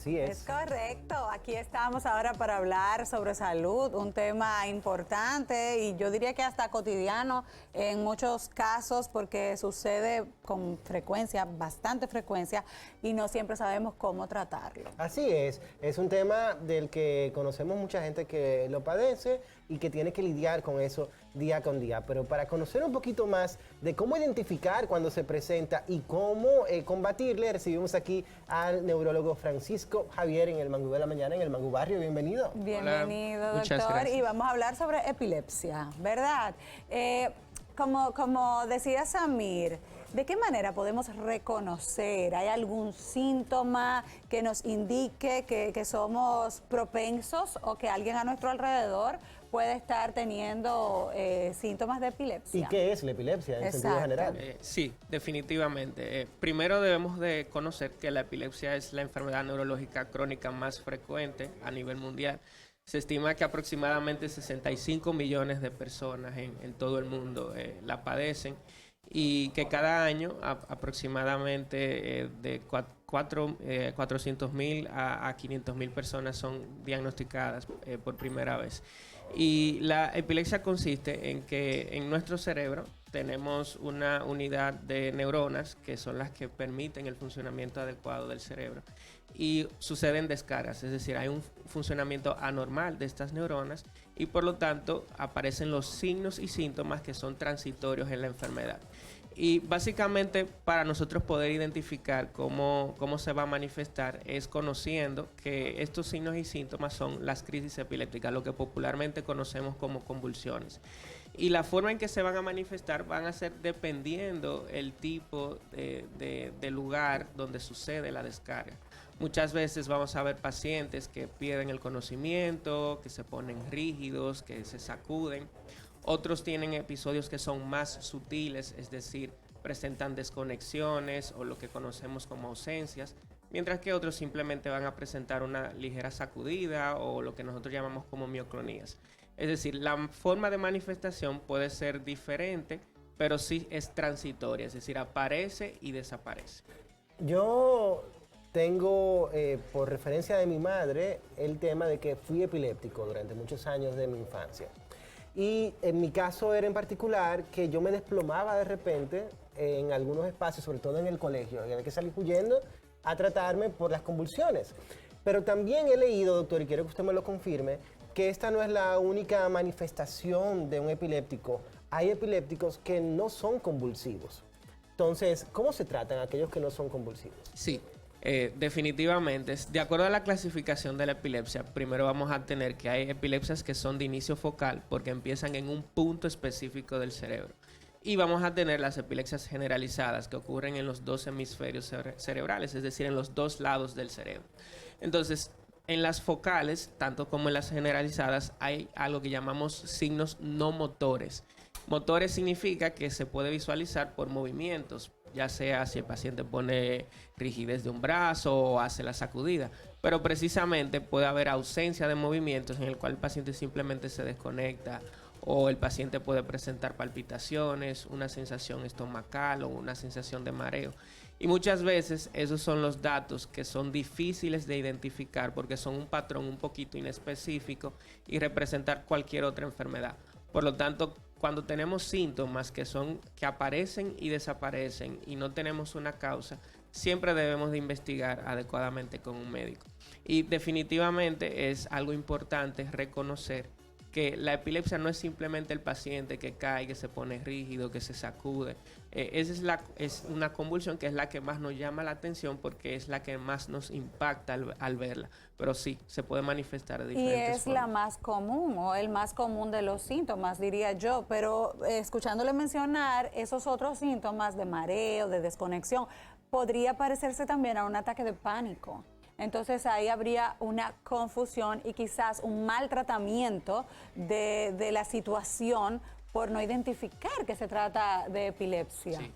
Sí Es correcto, aquí estamos ahora para hablar sobre salud, un tema importante y yo diría que hasta cotidiano en muchos casos porque sucede con frecuencia, bastante frecuencia y no siempre sabemos cómo tratarlo. Así es un tema del que conocemos mucha gente que lo padece y que tiene que lidiar con eso día con día. Pero para conocer un poquito más de cómo identificar cuando se presenta y cómo combatirle, recibimos aquí al neurólogo Francisco Javier en el Mangú de la Mañana, en el Mangú Barrio. Bienvenido. Bienvenido, Hola, muchas doctor, gracias. y vamos a hablar sobre epilepsia, ¿verdad? Como decía Samir, ¿de qué manera podemos reconocer? ¿Hay algún síntoma que nos indique que somos propensos o que alguien a nuestro alrededor puede estar teniendo síntomas de epilepsia? ¿Y qué es la epilepsia en sentido Exacto. general? Sí, definitivamente. Primero debemos de conocer que la epilepsia es la enfermedad neurológica crónica más frecuente a nivel mundial. Se estima que aproximadamente 65 millones de personas en todo el mundo la padecen y que cada año aproximadamente de 400.000 a 500.000 personas son diagnosticadas por primera vez. Y la epilepsia consiste en que en nuestro cerebro tenemos una unidad de neuronas que son las que permiten el funcionamiento adecuado del cerebro y suceden descargas, es decir, hay un funcionamiento anormal de estas neuronas y por lo tanto aparecen los signos y síntomas que son transitorios en la enfermedad. Y básicamente para nosotros poder identificar cómo se va a manifestar es conociendo que estos signos y síntomas son las crisis epilépticas, lo que popularmente conocemos como convulsiones. Y la forma en que se van a manifestar van a ser dependiendo el tipo de lugar donde sucede la descarga. Muchas veces vamos a ver pacientes que pierden el conocimiento, que se ponen rígidos, que se sacuden. Otros tienen episodios que son más sutiles, es decir, presentan desconexiones o lo que conocemos como ausencias, mientras que otros simplemente van a presentar una ligera sacudida o lo que nosotros llamamos como mioclonías. Es decir, la forma de manifestación puede ser diferente, pero sí es transitoria, es decir, aparece y desaparece. Yo tengo, por referencia de mi madre, el tema de que fui epiléptico durante muchos años de mi infancia. Y en mi caso era en particular que yo me desplomaba de repente en algunos espacios, sobre todo en el colegio, y había que salir huyendo a tratarme por las convulsiones. Pero también he leído, doctor, y quiero que usted me lo confirme, que esta no es la única manifestación de un epiléptico. Hay epilépticos que no son convulsivos. Entonces, ¿cómo se tratan aquellos que no son convulsivos? Sí, definitivamente. De acuerdo a la clasificación de la epilepsia, primero vamos a tener que hay epilepsias que son de inicio focal porque empiezan en un punto específico del cerebro. Y vamos a tener las epilepsias generalizadas que ocurren en los dos hemisferios cerebrales, es decir, en los dos lados del cerebro. Entonces, en las focales, tanto como en las generalizadas, hay algo que llamamos signos no motores. Motores significa que se puede visualizar por movimientos, ya sea si el paciente pone rigidez de un brazo o hace la sacudida, pero precisamente puede haber ausencia de movimientos en el cual el paciente simplemente se desconecta o el paciente puede presentar palpitaciones, una sensación estomacal o una sensación de mareo. Y muchas veces esos son los datos que son difíciles de identificar porque son un patrón un poquito inespecífico y representar cualquier otra enfermedad. Por lo tanto, cuando tenemos síntomas que aparecen y desaparecen y no tenemos una causa, siempre debemos de investigar adecuadamente con un médico. Y definitivamente es algo importante reconocer que la epilepsia no es simplemente el paciente que cae, que se pone rígido, que se sacude. Esa es una convulsión que es la que más nos llama la atención porque es la que más nos impacta al verla. Pero sí, se puede manifestar de diferentes formas. Y es la más común o el más común de los síntomas, diría yo, pero escuchándole mencionar esos otros síntomas de mareo, de desconexión, podría parecerse también a un ataque de pánico. Entonces ahí habría una confusión y quizás un mal tratamiento de la situación por no identificar que se trata de epilepsia. Sí,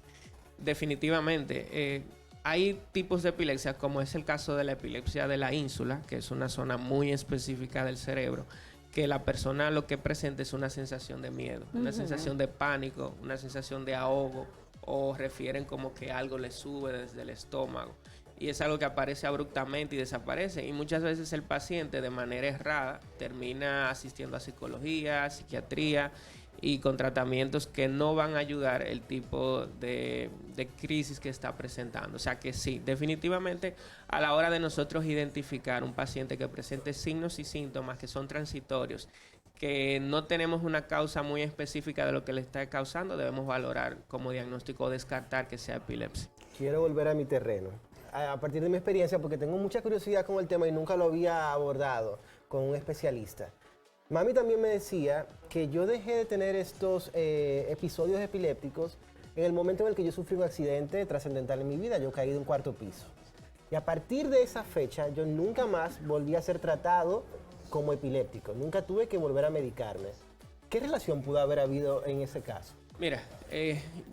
definitivamente. Hay tipos de epilepsia, como es el caso de la epilepsia de la ínsula, que es una zona muy específica del cerebro, que la persona lo que presenta es una sensación de miedo, una sensación de pánico, una sensación de ahogo, o refieren como que algo le sube desde el estómago. y es algo que aparece abruptamente y desaparece. Y muchas veces el paciente de manera errada termina asistiendo a psicología, psiquiatría y con tratamientos que no van a ayudar el tipo de crisis que está presentando. O sea que sí, definitivamente a la hora de nosotros identificar un paciente que presente signos y síntomas que son transitorios, que no tenemos una causa muy específica de lo que le está causando, debemos valorar como diagnóstico o descartar que sea epilepsia. Quiero volver a mi terreno. A partir de mi experiencia, porque tengo mucha curiosidad con el tema y nunca lo había abordado con un especialista. Mami también me decía que yo dejé de tener estos episodios epilépticos en el momento en el que yo sufrí un accidente trascendental en mi vida. Yo caí de un cuarto piso. Y a partir de esa fecha, yo nunca más volví a ser tratado como epiléptico. Nunca tuve que volver a medicarme. ¿Qué relación pudo haber habido en ese caso? Mira,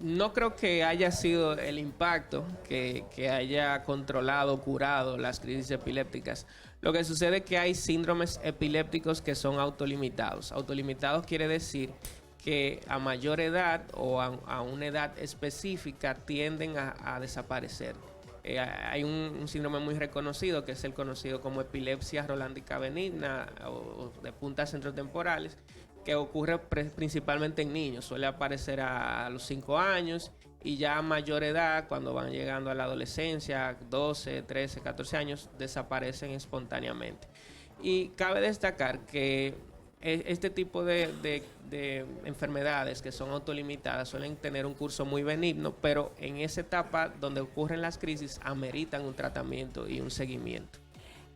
no creo que haya sido el impacto que haya controlado, curado las crisis epilépticas. Lo que sucede es que hay síndromes epilépticos que son autolimitados. Autolimitados quiere decir que a mayor edad o a una edad específica tienden a desaparecer. Hay un síndrome muy reconocido que es el conocido como epilepsia rolándica benigna o de puntas centrotemporales, que ocurre principalmente en niños. Suele aparecer a los 5 años y ya a mayor edad, cuando van llegando a la adolescencia, 12, 13, 14 años, desaparecen espontáneamente. Y cabe destacar que este tipo de enfermedades que son autolimitadas suelen tener un curso muy benigno, pero en esa etapa donde ocurren las crisis ameritan un tratamiento y un seguimiento.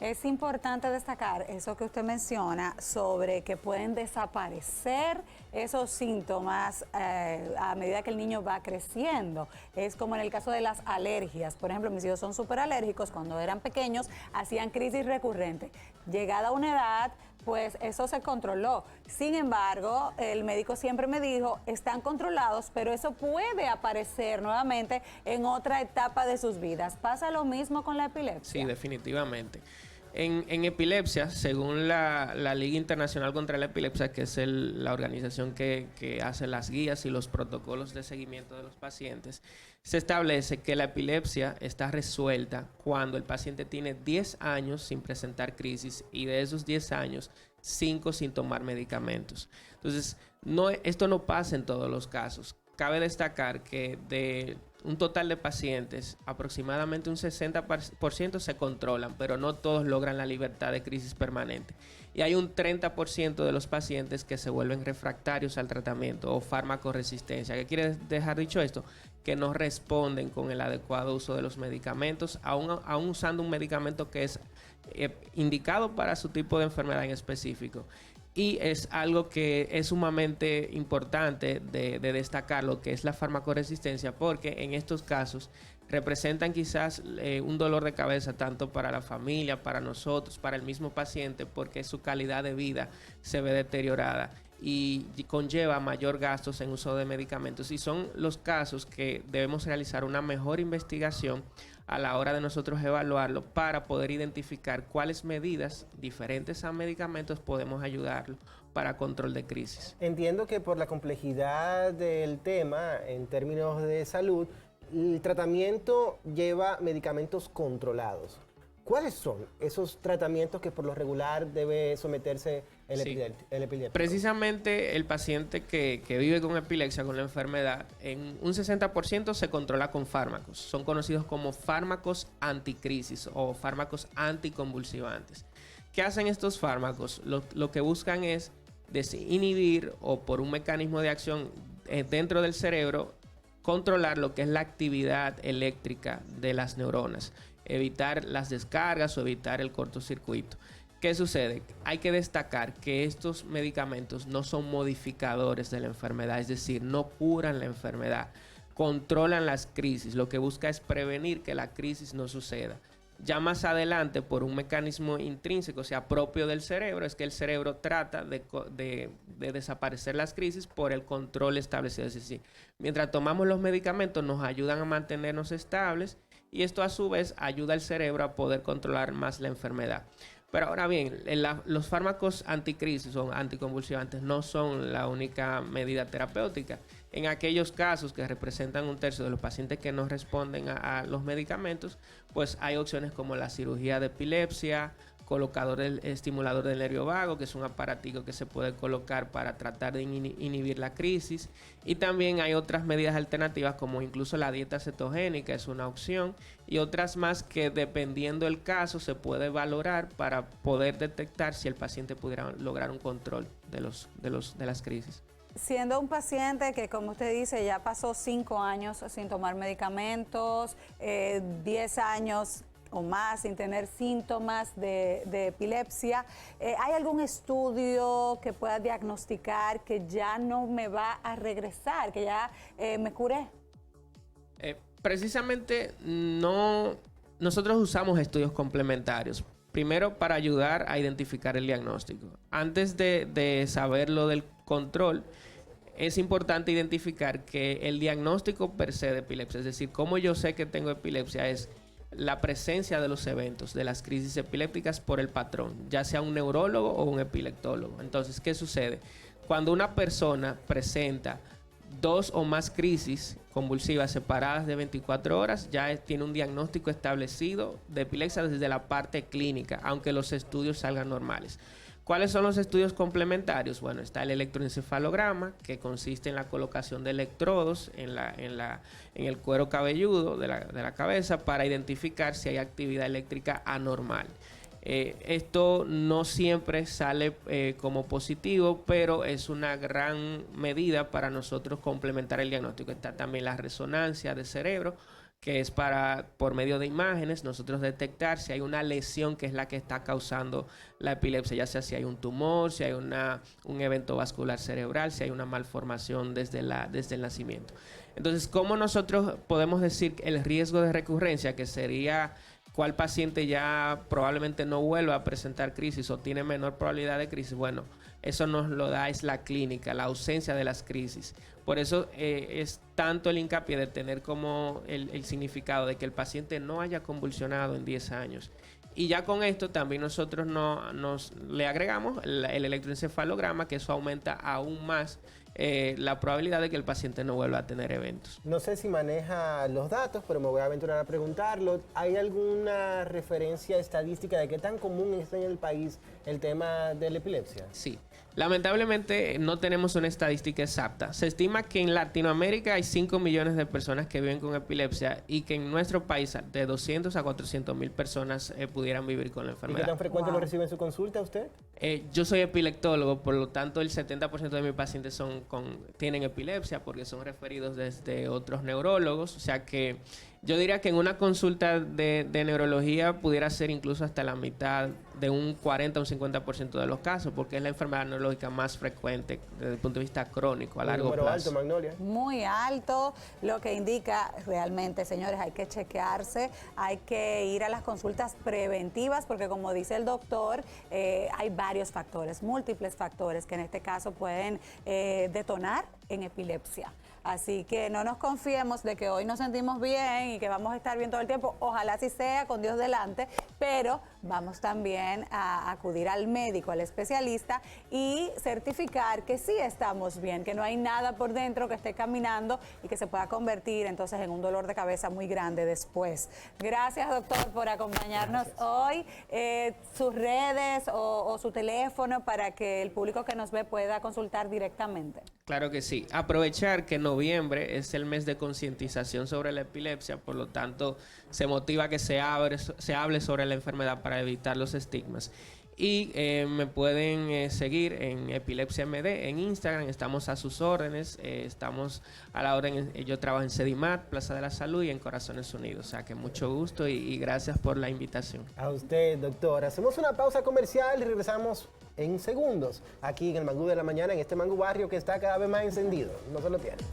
Es importante destacar eso que usted menciona sobre que pueden desaparecer esos síntomas a medida que el niño va creciendo. Es como en el caso de las alergias. Por ejemplo, mis hijos son súper alérgicos. Cuando eran pequeños hacían crisis recurrentes. Llegada a una edad, pues eso se controló. Sin embargo, el médico siempre me dijo, están controlados, pero eso puede aparecer nuevamente en otra etapa de sus vidas. ¿Pasa lo mismo con la epilepsia? Sí, definitivamente. En epilepsia, según la Liga Internacional contra la Epilepsia, que es la organización que hace las guías y los protocolos de seguimiento de los pacientes, se establece que la epilepsia está resuelta cuando el paciente tiene 10 años sin presentar crisis y de esos 10 años, 5 sin tomar medicamentos. Entonces, esto no pasa en todos los casos. Cabe destacar que de un total de pacientes, aproximadamente un 60% se controlan, pero no todos logran la libertad de crisis permanente. Y hay un 30% de los pacientes que se vuelven refractarios al tratamiento o farmacoresistencia. ¿Qué quiere dejar dicho esto? Que no responden con el adecuado uso de los medicamentos, aún usando un medicamento que es indicado para su tipo de enfermedad en específico. Y es algo que es sumamente importante de destacar, lo que es la farmacoresistencia, porque en estos casos representan quizás un dolor de cabeza tanto para la familia, para nosotros, para el mismo paciente, porque su calidad de vida se ve deteriorada y conlleva mayor gastos en uso de medicamentos. Y son los casos que debemos realizar una mejor investigación a la hora de nosotros evaluarlo para poder identificar cuáles medidas diferentes a medicamentos podemos ayudarlo para control de crisis. Entiendo que por la complejidad del tema en términos de salud, el tratamiento lleva medicamentos controlados. ¿Cuáles son esos tratamientos que por lo regular debe someterse el epiléptico? Precisamente el paciente que vive con epilepsia, con la enfermedad, en un 60% se controla con fármacos. Son conocidos como fármacos anticrisis o fármacos anticonvulsivantes. ¿Qué hacen estos fármacos? Lo que buscan es desinhibir o por un mecanismo de acción dentro del cerebro, controlar lo que es la actividad eléctrica de las neuronas, evitar las descargas o evitar el cortocircuito. ¿Qué sucede? Hay que destacar que estos medicamentos no son modificadores de la enfermedad, es decir, no curan la enfermedad, controlan las crisis. Lo que busca es prevenir que la crisis no suceda. Ya más adelante, por un mecanismo intrínseco, o sea, propio del cerebro, es que el cerebro trata de desaparecer las crisis por el control establecido. Es decir, mientras tomamos los medicamentos nos ayudan a mantenernos estables y esto a su vez ayuda al cerebro a poder controlar más la enfermedad. Pero ahora bien, los fármacos anticrisis o anticonvulsivantes no son la única medida terapéutica. En aquellos casos que representan un tercio de los pacientes que no responden a los medicamentos, pues hay opciones como la cirugía de epilepsia, colocador del estimulador del nervio vago, que es un aparatico que se puede colocar para tratar de inhibir la crisis, y también hay otras medidas alternativas como incluso la dieta cetogénica es una opción, y otras más que dependiendo del caso se puede valorar para poder detectar si el paciente pudiera lograr un control de las crisis. Siendo un paciente que, como usted dice, ya pasó 5 años sin tomar medicamentos, 10 años o más sin tener síntomas de epilepsia, ¿hay algún estudio que pueda diagnosticar que ya no me va a regresar, que ya me curé? Precisamente no, nosotros usamos estudios complementarios. Primero, para ayudar a identificar el diagnóstico. Antes de saber lo del control, es importante identificar que el diagnóstico per se de epilepsia, es decir, cómo yo sé que tengo epilepsia, es la presencia de los eventos, de las crisis epilépticas por el patrón, ya sea un neurólogo o un epileptólogo. Entonces, ¿qué sucede? Cuando una persona presenta 2 o más crisis convulsivas separadas de 24 horas, ya tiene un diagnóstico establecido de epilepsia desde la parte clínica, aunque los estudios salgan normales. ¿Cuáles son los estudios complementarios? Bueno, está el electroencefalograma, que consiste en la colocación de electrodos en el cuero cabelludo de la cabeza para identificar si hay actividad eléctrica anormal. Esto no siempre sale como positivo, pero es una gran medida para nosotros complementar el diagnóstico. Está también la resonancia de cerebro, que es para, por medio de imágenes, nosotros detectar si hay una lesión que es la que está causando la epilepsia, ya sea si hay un tumor, si hay un evento vascular cerebral, si hay una malformación desde el nacimiento. Entonces, ¿cómo nosotros podemos decir el riesgo de recurrencia, que sería cuál paciente ya probablemente no vuelva a presentar crisis o tiene menor probabilidad de crisis? Bueno, eso nos lo da es la clínica, la ausencia de las crisis. Por eso es tanto el hincapié de tener como el significado de que el paciente no haya convulsionado en 10 años. Y ya con esto también nosotros le agregamos el electroencefalograma, que eso aumenta aún más la probabilidad de que el paciente no vuelva a tener eventos. No sé si maneja los datos, pero me voy a aventurar a preguntarlo. ¿Hay alguna referencia estadística de qué tan común está en el país el tema de la epilepsia? Sí. Lamentablemente no tenemos una estadística exacta. Se estima que en Latinoamérica hay 5 millones de personas que viven con epilepsia y que en nuestro país de 200 a 400 mil personas pudieran vivir con la enfermedad. ¿Y qué tan frecuente lo recibe en su consulta usted? Yo soy epileptólogo, por lo tanto el 70% de mis pacientes tienen epilepsia porque son referidos desde otros neurólogos. O sea que yo diría que en una consulta de neurología pudiera ser incluso hasta la mitad, de un 40 a un 50% de los casos, porque es la enfermedad neurológica más frecuente desde el punto de vista crónico a largo plazo. Alto, Magnolia. Muy alto, lo que indica realmente, señores, hay que chequearse, hay que ir a las consultas preventivas, porque como dice el doctor, hay varios factores, múltiples factores que en este caso pueden detonar en epilepsia. Así que no nos confiemos de que hoy nos sentimos bien y que vamos a estar bien todo el tiempo. Ojalá así sea, con Dios delante, pero vamos también a acudir al médico, al especialista y certificar que sí estamos bien, que no hay nada por dentro que esté caminando y que se pueda convertir entonces en un dolor de cabeza muy grande después. Gracias, doctor, por acompañarnos hoy. Sus redes o su teléfono para que el público que nos ve pueda consultar directamente. Claro que sí. Aprovechar que noviembre es el mes de concientización sobre la epilepsia, por lo tanto se motiva que se hable sobre la enfermedad para evitar los estigmas. Y me pueden seguir en Epilepsia MD en Instagram, estamos a sus órdenes, estamos a la orden, yo trabajo en Sedimat, Plaza de la Salud y en Corazones Unidos, o sea que mucho gusto y gracias por la invitación. A usted, doctor. Hacemos una pausa comercial y regresamos en segundos aquí en el Mangú de la Mañana, en este Mangú Barrio que está cada vez más encendido. No se lo pierdan.